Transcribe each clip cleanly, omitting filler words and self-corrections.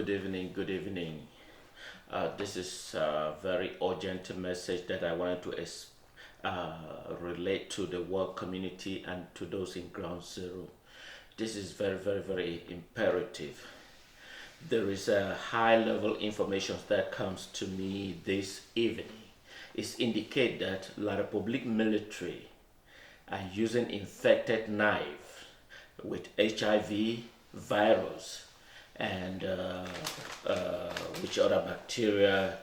Good evening, good evening. This is a very urgent message that I wanted to relate to the work community and to those in ground zero. This is very imperative. There is a high level information that comes to me this evening. It indicates that La Republique Military are using infected knife with HIV virus and which other bacteria,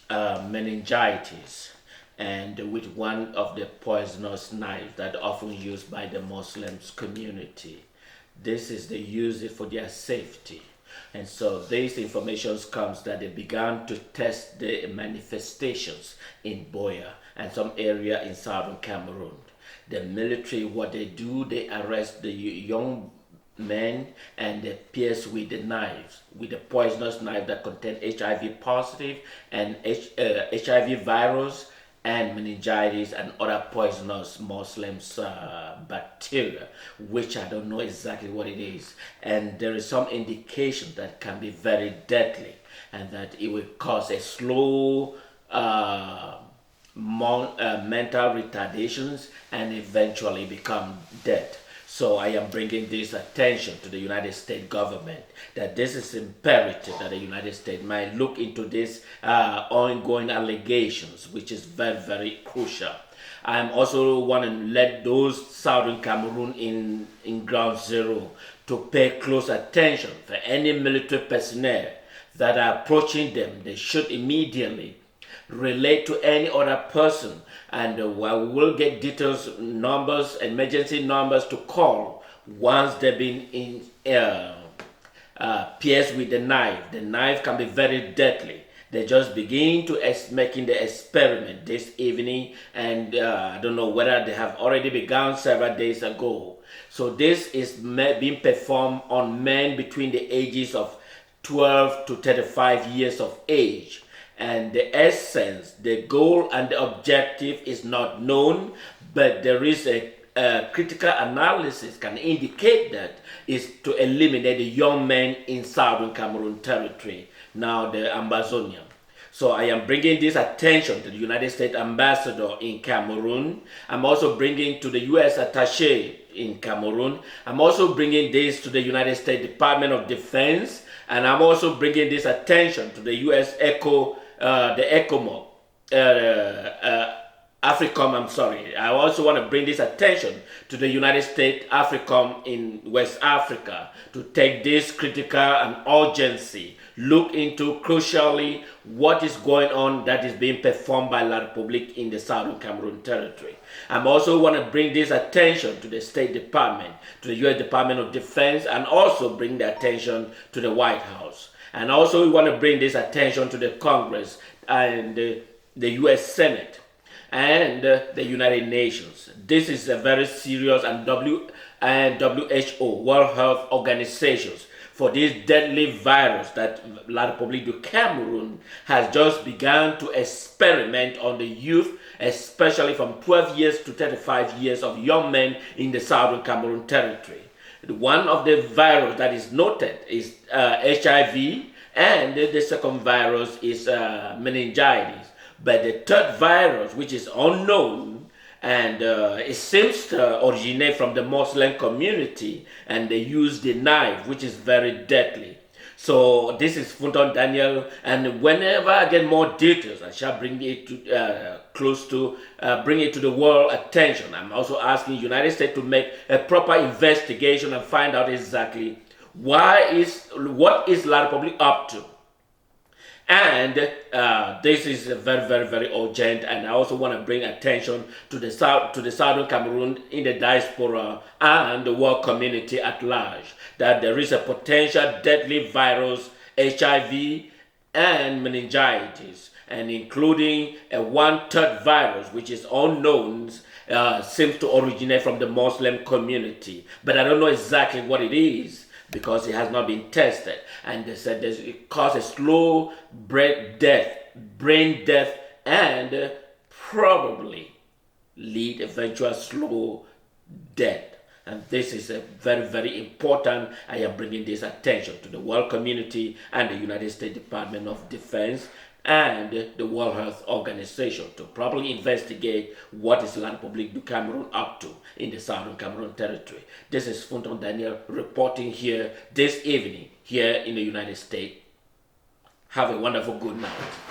meningitis, and with one of the poisonous knives that are often used by the Muslims community. This is they use it for their safety. And so this information comes that they began to test the manifestations in BUEA and some area in Southern Cameroon. The military, what they do, they arrest the young men and they pierce with the knives, with the poisonous knife that contain HIV positive and HIV virus and meningitis and other poisonous Muslims bacteria, which I don't know exactly what it is. And there is some indication that can be very deadly and that it will cause a slow mental retardations and eventually become death. So I am bringing this attention to the United States government that this is imperative that the United States might look into this ongoing allegations, which is very crucial. I'm also want to let those Southern Cameroon in ground zero to pay close attention for any military personnel that are approaching them. They should immediately relate to any other person, and we will get details, numbers, emergency numbers to call once they've been pierced with the knife. The knife can be very deadly. They just begin to making the experiment this evening, and I don't know whether they have already begun several days ago. So this is being performed on men between the ages of 12 to 35 years of age. And the essence, the goal and the objective is not known, but there is a critical analysis can indicate that is to eliminate the young men in Southern Cameroon territory, now the Ambazonzian. So I am bringing this attention to the United States ambassador in Cameroon. I'm also bringing to the U.S. attaché in Cameroon. I'm also bringing this to the United States Department of Defense, and I'm also bringing this attention to the U.S. AFRICOM, I'm sorry. I also want to bring this attention to the United States AFRICOM in West Africa to take this critical and urgency, look into crucially what is going on that is being performed by La Republique in the Southern Cameroon territory. I also want to bring this attention to the State Department, to the U.S. Department of Defense, and also bring the attention to the White House. And also we want to bring this attention to the Congress and the U.S. Senate and the United Nations. This is a very serious, and WHO, World Health Organizations, for this deadly virus that La Republique DU Cameroun has just begun to experiment on the youth, especially from 12 years to 35 years of young men in the Southern Cameroon territory. One of the virus that is noted is HIV, and the second virus is meningitis. But the third virus, which is unknown, and it seems to originate from the Muslim community, and they use the knife, which is very deadly. So this is Funton Daniel, and whenever I get more details, I shall bring it to bring it to the world attention. I'm also asking the United States to make a proper investigation and find out exactly what is La Republique up to. And this is very urgent, and I also want to bring attention to the Southern Cameroon in the diaspora and the world community at large, that there is a potential deadly virus, HIV and meningitis, and including a one-third virus which is unknown, seems to originate from the Muslim community, but I don't know exactly what it is, because it has not been tested. And they said it causes slow brain death, and probably lead eventual slow death. And this is a very, very important. I am bringing this attention to the world community and the United States Department of Defense and the World Health Organization to properly investigate what is La Republique du Cameroun up to in the Southern Cameroon territory. This is Funton Daniel reporting here this evening here in the United States. Have a wonderful good night.